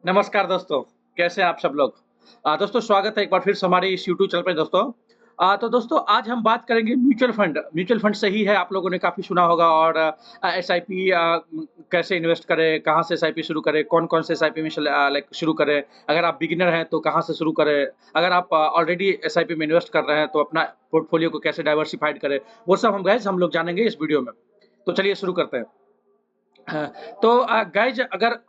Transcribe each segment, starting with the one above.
नमस्कार दोस्तों, कैसे हैं आप सब लोग? दोस्तों स्वागत है एक बार फिर से हमारे इस यूट्यूब चैनल पे दोस्तों। तो दोस्तों आज हम बात करेंगे म्यूचुअल फंड। म्यूचुअल फंड सही है, आप लोगों ने काफ़ी सुना होगा और एसआईपी कैसे इन्वेस्ट करें, कहाँ से एसआईपी शुरू करें, कौन-कौन से एसआईपी में लाइक शुरू करें? अगर आप बिगिनर हैं तो कहाँ से शुरू करें? अगर आप ऑलरेडी एसआईपी में इन्वेस्ट कर रहे हैं तो अपना पोर्टफोलियो को कैसे डाइवर्सिफ़ाइड करें? वो सब हम लोग जानेंगे इस वीडियो में। तो चलिए शुरू करते हैं। हाँ, तो गाइज़ अगर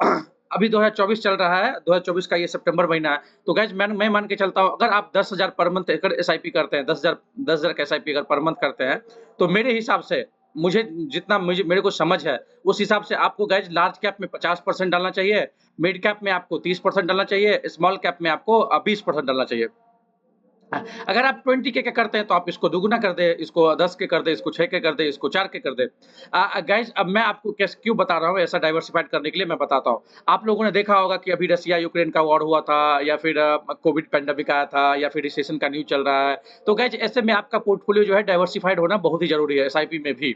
अभी 2024 चल रहा है, 2024 का ये सितंबर महीना है, तो गाइज़ मैं मान के चलता हूँ अगर आप 10,000 पर मंथ अगर एसआईपी करते हैं, 10,000 का एसआईपी अगर पर मंथ करते हैं, तो मेरे हिसाब से मुझे जितना मुझे मेरे को समझ है, उस हिसाब से आपको गाइज़ लार्ज कैप में 50% डालना चाहिए, मिड कैप में आपको 30% डालना चाहिए, स्मॉल कैप में आपको 20% डालना चाहिए। अगर आप 20 के करते हैं तो आप इसको दुगुना कर दें, इसको 10 के कर दें, इसको 6 के कर दें, इसको 4 के कर दें। गाइज़ अब मैं आपको क्यों बता रहा हूँ ऐसा डाइवर्सिफ़ाइड करने के लिए मैं बताता हूँ। आप लोगों ने देखा होगा कि अभी रसिया-यूक्रेन का वॉर हुआ था या फिर कोविड पैंडेमिक आया था या फिर रिसेशन का न्यूज़ चल रहा है। तो गाइज़ ऐसे में आपका पोर्टफोलियो जो है डाइवर्सिफ़ाइड होना बहुत ही ज़रूरी है एसआईपी में भी।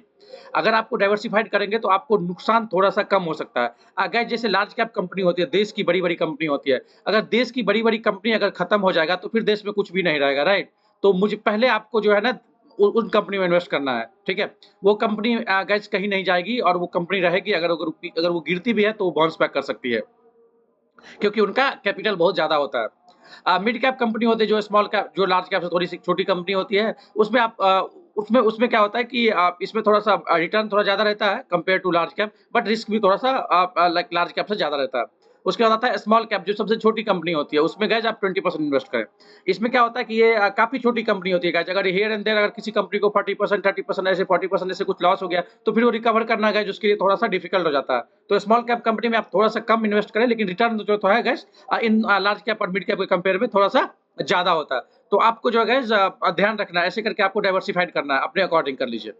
अगर आपको डाइवर्सिफ़ाइड करेंगे तो आपको नुकसान थोड़ा-सा कम हो सकता है। गाइज़ जैसे लार्ज कैप कंपनी होती है, देश की बड़ी-बड़ी कंपनी होती है। अगर देश की बड़ी-बड़ी कंपनी अगर खत्म हो जाएगा तो फिर देश में कुछ भी नहीं रहेगा, राइट? तो मुझे पहले आपको जो है ना उन कंपनी में इन्वेस्ट करना है, ठीक है? वो कंपनी गाइज़ कहीं नहीं जाएगी और वो कंपनी रहेगी अगर वो गिरती भी है तो वो बाउंस बैक कर सकती है, क्योंकि उनका कैपिटल बहुत ज़्यादा होता है। मिड कैप कंपनी होती है जो लार्ज कैप से थोड़ी-सी छोटी कंपनी होती है, उसमें आप उसमें उसमें क्या होता है कि इसमें थोड़ा-सा रिटर्न थोड़ा ज़्यादा रहता है compare to large cap, but risk भी थोड़ा-सा लाइक लार्ज कैप से ज़्यादा रहता है। उसके बाद आता है स्मॉल कैप जो सबसे छोटी कंपनी होती है, उसमें गाइज़ आप 20% इन्वेस्ट करें। इसमें क्या होता है कि ये काफ़ी छोटी कंपनी होती है गाइज़, अगर हियर एंड देयर अगर किसी कंपनी को 40%, 30% ऐसे 40% ऐसे कुछ लॉस हो गया, तो फिर वो रिकवर करना गाइज़ उसके लिए थोड़ा-सा डिफिकल्ट हो जाता है। तो स्मॉल कैप कंपनी में आप थोड़ा-सा कम इन्वेस्ट करें, लेकिन रिटर्न जो तो है गाइज़ इन लार्ज कैप और मिड कैप के कंपेयर में थोड़ा-सा ज़्यादा होता है। तो आपको जो है गाइज़ ध्यान रखना है, ऐसे करके आपको डाइवर्सिफ़ाइड करना है, अपने अकॉर्डिंग कर लीजिए।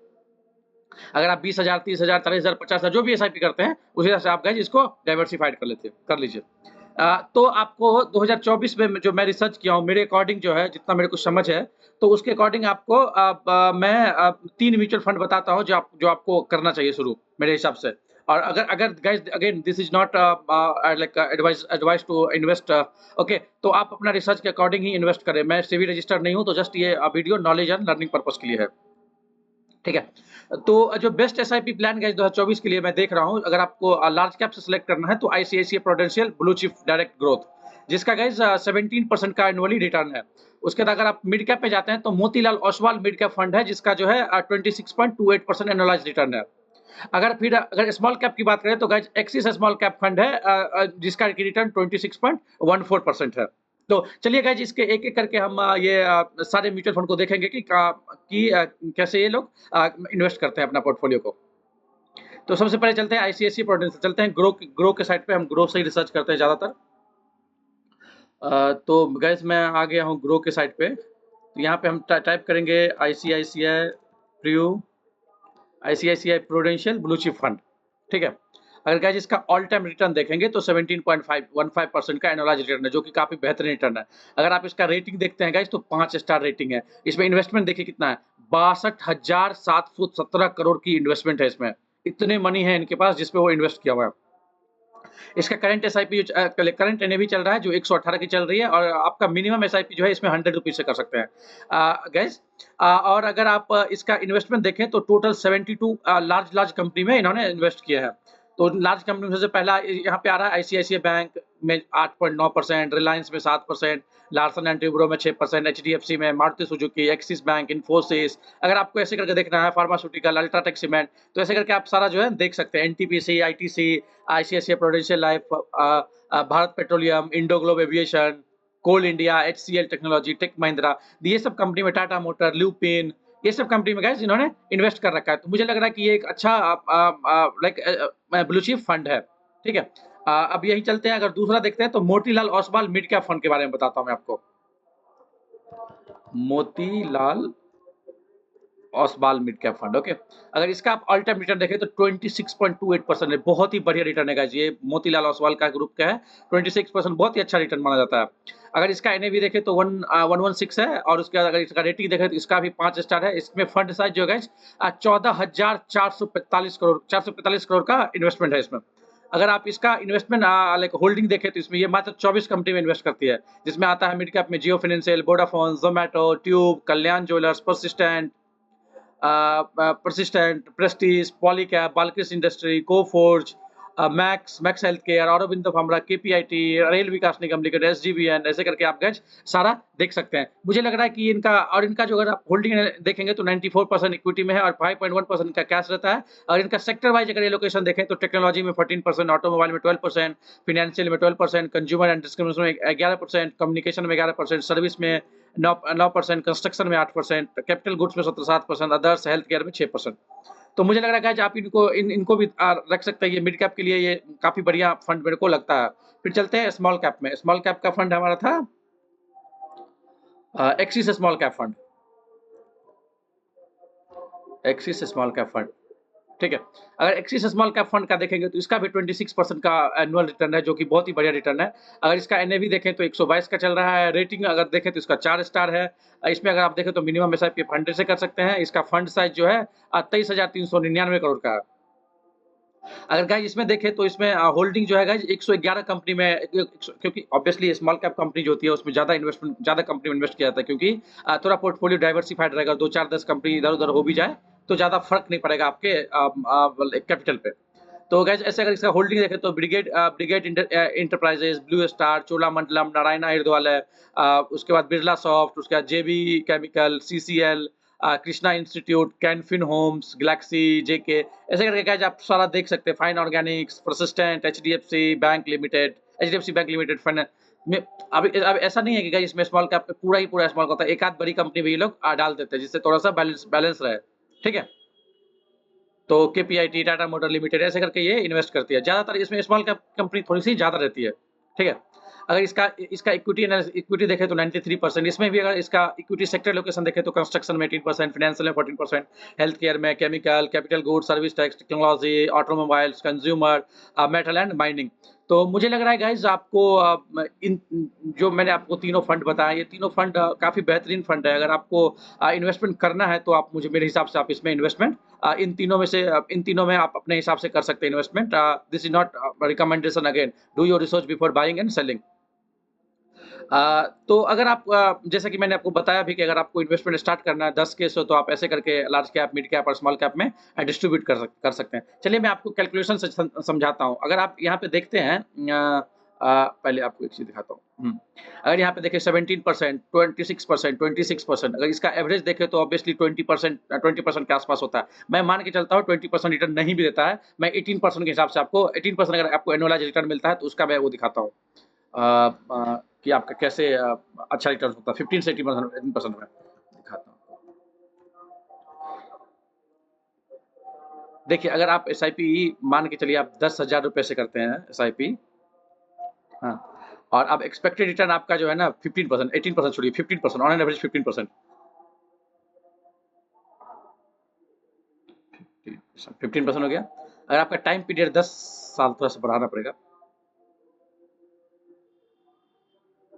अगर आप 20,000, 30,000, 40,000, 50,000 जो भी एसआईपी करते हैं, उस हिसाब से आप गाइज़ इसको डाइवर्सिफ़ाइड कर लीजिए। तो आपको 2024 में जो मैं रिसर्च किया हूँ, मेरे अकॉर्डिंग जो है, जितना मेरे को समझ है, तो उसके अकॉर्डिंग आपको मैं 3 म्यूचुअल फंड बताता हूँ, जो आपको करना चाहिए शुरू, मेरे हिसाब से। और अगर अगर guys again this is not like advice to invest okay, तो आप अपना रिसर्च के अकॉर्डिंग ही इन्वेस्ट करें। मैं सेबी रजिस्टर्ड नहीं हूँ, तो जस्ट ये video knowledge and learning purpose के लिए है। ठीक है। तो जो बेस्ट एसआईपी प्लान गाइस 2024 के लिए मैं देख रहा हूँ, अगर आपको लार्ज कैप से सिलेक्ट करना है तो ICICI prudential blue chip direct growth, जिसका गाइस 17% का एनुअली रिटर्न है। उसके बाद अगर आप मिड कैप में जाते हैं तो Motilal Oswal mid cap fund है, जिसका जो है 26.28% एनुअलाइज्ड रिटर्न है। अगर स्मॉल कैप की बात करें तो guys axis small cap fund है, जिसका की रिटर्न 26.14% है। तो चलिए गाइस इसके एक-एक करके हम सारे म्यूचुअल फंड को देखेंगे कैसे ये लोग इन्वेस्ट करते हैं अपना पोर्टफोलियो को। तो सबसे पहले चलते हैं आईसीआईसीआई प्रूडेंशियल, चलते हैं ग्रो के साइड पे, हम ग्रो से ही रिसर्च करते हैं ज़्यादातर। तो गाइस मैं आ गया हूँ ग्रो के साइड पे। तो यहाँ पे हम टाइप करेंगे ICICI prudential blue chip fund, ठीक है। अगर गाइस इसका ऑल टाइम रिटर्न देखेंगे तो 17.515% का एनुअलाइज्ड रिटर्न है, जो कि काफ़ी बेहतरीन रिटर्न है। अगर आप इसका रेटिंग देखते हैं गाइस तो 5 स्टार रेटिंग है। इसमें इन्वेस्टमेंट देखिए कितना है, 62,717 करोड़ की इन्वेस्टमेंट है इसमें। इतने मनी है इनके पास जिस पे वो इन्वेस्ट किया हुआ है। इसका करंट एसआईपी करंट एनएवी चल रहा है जो 118 की चल रही है, और आपका मिनिमम एसआईपी जो है इसमें 100 रुपीज़ से कर सकते हैं। गाइस और अगर आप इसका इन्वेस्टमेंट देखें तो टोटल 72 लार्ज कंपनी में इन्होंने इन्वेस्ट किया है। तो लार्ज कंपनी में सबसे पहला यहाँ पे आ रहा है आईसीआईसीआई बैंक में 8.9%, रिलायंस में 7%, लार्सन एंड टुब्रो में 6%, एचडीएफसी में, Maruti Suzuki, axis bank, Infosys. अगर आपको ऐसे करके देखना है फार्मास्यूटिकल, अल्ट्राटेक सीमेंट, तो ऐसे करके आप सारा जो है देख सकते हैं। NTPC, ITC, ICICI Prudential Life, Bharat Petroleum, Indo Globe Aviation, Coal India, HCL Technology, Tech Mahindra, ये सब कंपनी में, टाटा मोटर, लुपिन, ये सब कंपनी में गाइस इन्होंने इन्वेस्ट कर रखा है। तो मुझे लग रहा है कि ये एक अच्छा लाइक ब्लू चिप फंड है, ठीक है। अब यही चलते हैं, अगर दूसरा देखते हैं तो Motilal Oswal mid cap fund के बारे में बताता हूँ मैं आपको। Motilal Oswal mid cap fund, okay. अगर इसका आप ऑल टाइम रिटर्न देखें तो 26.28% है, बहुत ही बढ़िया रिटर्न है गाइस। ये मोतीलाल ओसवाल का ग्रुप का है, 26% बहुत ही अच्छा रिटर्न माना जाता है। अगर इसका एनएवी देखें तो 116 है, और उसके बाद अगर इसका रेटिंग देखें तो इसका भी 5 स्टार है। इसमें फंड साइज जो है गाइस 14,445 करोड़ का इन्वेस्टमेंट है इसमें। अगर आप इसका इन्वेस्टमेंट लाइक होल्डिंग देखें तो इसमें ये मात्र 24 कंपनी में इन्वेस्ट करती है, जिसमें आता है मिड कैप में Jio Financial, Vodafone, Zomato, Tube, Kalyan Jewellers, Persistent, Prestige, Polycab, Balkis Industry, Coforge, Max Healthcare, Aurobindo Pharma, KPIT, Rail Vikas Nigam Limited, SGVN, ऐसे करके आप गज सारा देख सकते हैं। मुझे लग रहा है कि इनका जो अगर आप होल्डिंग देखेंगे तो 94% इक्विटी में है और 5.1% का कैश रहता है। और इनका सेक्टर वाइज अगर एलोकेशन देखें तो टेक्नोलॉजी में 14%, ऑटोमोबाइल में 12%, फाइनेंशियल में 12%, कंज्यूमर एंड डिस्ट्रीब्यूशन में 11%, कम्युनिकेशन में 11%, सर्विस में 9%, कंस्ट्रक्शन में 8%, कैपिटल गुड्स में 7%, अदर्स हेल्थ केयर में 6%। तो मुझे लग रहा है गाइज आप इनको भी रख सकते हैं। ये मिड कैप के लिए ये काफी बढ़िया फंड मेरे को लगता है। फिर चलते हैं स्मॉल कैप में। स्मॉल कैप का फंड हमारा था axis small cap fund, axis small cap fund, ठीक है। अगर एक्सिस स्मॉल कैप फंड का देखेंगे तो इसका भी 26% का एनुअल रिटर्न है, जो कि बहुत ही बढ़िया रिटर्न है। अगर इसका एनएवी देखें तो 122 का चल रहा है। रेटिंग अगर देखें तो इसका 4 स्टार है। इसमें अगर आप देखें तो मिनिमम एसआईपी 100 से कर सकते हैं। इसका फंड साइज जो है 23,399 करोड़ का है। अगर गाइज इसमें देखें तो इसमें होल्डिंग जो है गाइज 111 कंपनी में, क्योंकि ऑब्वियसली स्मॉल कैप कंपनी जो होती है उसमें ज्यादा कंपनी में इन्वेस्ट किया जाता है, क्योंकि थोड़ा पोर्टफोलियो डाइवर्सिफाइड रहेगा। 2 4 10 कंपनी इधर उधर हो भी जाए तो ज्यादा फर्क नहीं पड़ेगा आपके कैपिटल पे। तो गैस ऐसे अगर इसका होल्डिंग देखें तो Brigade Enterprises, Blue Star, Cholamandalam, Narayana Hrudayalaya, उसके बाद बिरला सॉफ्ट, उसके बाद JB Chemical, CCL, Krishna Institute, Can Fin Homes, Galaxy, JK, ऐसे करके गैस आप सारा देख सकते हैं। Fine Organics, Persistent, HDFC Bank Limited fund में। अब ऐसा नहीं है कि गाइस इसमें स्मॉल कैप पे पूरा स्मॉल होता है। एक आध बड़ी कंपनी भी ये लोग डाल देते हैं, जिससे थोड़ा सा बैलेंस रहे, ठीक है। तो केपीआईटी, टाटा मोटर लिमिटेड, ऐसे करके ये इन्वेस्ट करती है। ज्यादातर इसमें स्मॉल कैप कंपनी थोड़ी सी ज्यादा रहती है, ठीक है। अगर इसका इसका इक्विटी देखें तो 93%। इसमें भी अगर इसका इक्विटी सेक्टर लोकेशन देखें तो कंस्ट्रक्शन में 18%, फाइनेंशियल में 14%, हेल्थ केयर में, chemical, capital goods, service tax, technology, automobiles, consumer, metal and mining. तो मुझे लग रहा है गाइज आपको इन जो मैंने आपको तीनों फंड बताया, ये तीनों फंड काफी बेहतरीन फंड है। अगर आपको इन्वेस्टमेंट करना है तो आप मुझे मेरे हिसाब से आप इसमें इन्वेस्टमेंट इन तीनों में आप अपने हिसाब से कर सकते हैं investment. This is not recommendation, again do your research before buying and selling. तो अगर आप जैसा कि मैंने आपको बताया भी कि अगर आपको इन्वेस्टमेंट स्टार्ट करना है 10 के से, तो आप ऐसे करके लार्ज कैप, मिड कैप और स्मॉल कैप में डिस्ट्रीब्यूट कर सकते हैं। चलिए मैं आपको कैलकुलेशन से समझाता हूँ। अगर आप यहाँ पे देखते हैं पहले आपको एक चीज दिखाता हूँ। अगर यहाँ पे देखें 17%, 26%, 26%, अगर इसका एवरेज देखें तो ऑब्वियसली 20% के आसपास होता है। मैं मान के चलता हूँ 20% रिटर्न नहीं भी देता है। मैं 18% के हिसाब से आपको 18% अगर आपको एनुअलाइज रिटर्न मिलता है तो उसका मैं वो दिखाता हूँ कि आपका कैसे अच्छा रिटर्न होता है। 15 से 18% में दिखाता हूँ। देखिए अगर आप एसआईपी मान के चलिए, आप 10,000 रुपए से करते हैं एसआईपी, हाँ, और अब एक्सपेक्टेड रिटर्न आपका जो है ना 15%, 18% छोड़िए, 15%, ऑन एन एवरेज 15%, 15% हो गया। अगर आपका टाइम पीरियड 10 साल, थोड़ा सा बढ़ाना पड़ेगा।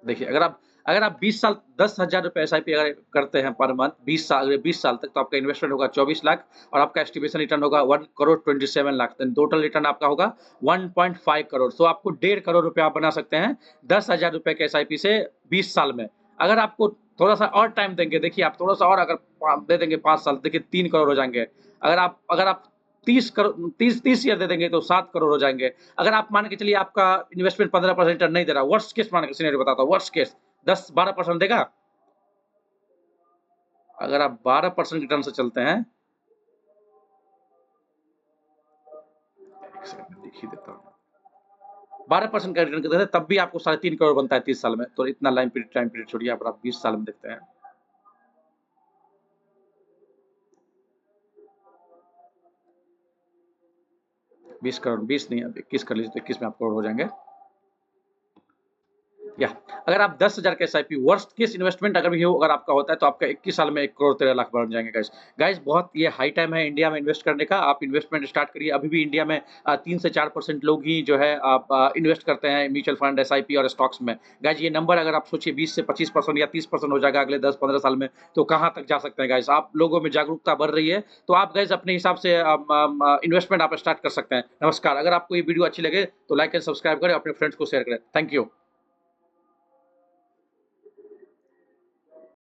देखिए अगर आप 20 साल 10,000 रुपए एसआईपी अगर करते हैं पर मंथ, 20 साल तक, तो आपका इन्वेस्टमेंट होगा 24 लाख और आपका एस्टिमेशन रिटर्न होगा 1,27,00,000। देन टोटल रिटर्न आपका होगा 1.5 करोड़। सो आपको 1.5 करोड़ रुपए आप बना सकते हैं 10,000 रुपए के एसआईपी से 20 साल में। अगर आपको थोड़ा सा और टाइम देंगे, देखिए आप थोड़ा सा और अगर दे देंगे 5 साल, देखिए 3 करोड़ हो जाएंगे। अगर आप 30 ईयर दे देंगे तो 7 करोड़ हो जाएंगे। अगर आप मान के चलिए आपका इन्वेस्टमेंट 15% रिटर्न नहीं दे रहा, वर्स्ट केस मान के सिनेरियो बताता हूँ, वर्स्ट केस 10-12% देगा। अगर आप 12% रिटर्न से चलते हैं, दिख ही देता हूँ, 12% का रिटर्न देते हैं तब भी आपको 3.5 करोड़ बनता है 30 साल में। तो इतना टाइम पीरियड छोड़िए, आप 20 साल में देखते हैं। बीस करोड़, 20 नहीं, अब 21 कर लीजिए तो 21 में आप करोड़ हो जाएंगे। या अगर आप 10,000 का एसआईपी वर्स्ट केस इन्वेस्टमेंट अगर भी हो अगर आपका होता है तो आपका 21 साल में 1 करोड़ 13 लाख बन जाएँगे गाइस। गाइस बहुत ये हाई टाइम है इंडिया में इन्वेस्ट करने का। आप इन्वेस्टमेंट स्टार्ट करिए। अभी भी इंडिया में 3 से 4% लोग ही जो है आप इन्वेस्ट करते हैं म्यूचुअल फंड, एसआईपी और स्टॉक्स में। गाइस ये नंबर अगर आप सोचिए 20 से 25% या 30% हो जाएगा अगले 10-15 साल में, तो कहाँ तक जा सकते हैं गाइस। आप लोगों में जागरूकता बढ़ रही है, तो आप गाइस अपने हिसाब से इन्वेस्टमेंट आप स्टार्ट कर सकते हैं। नमस्कार, अगर आपको ये वीडियो अच्छी लगे तो लाइक एंड सब्सक्राइब करें, अपने फ्रेंड्स को शेयर करें। Thank you.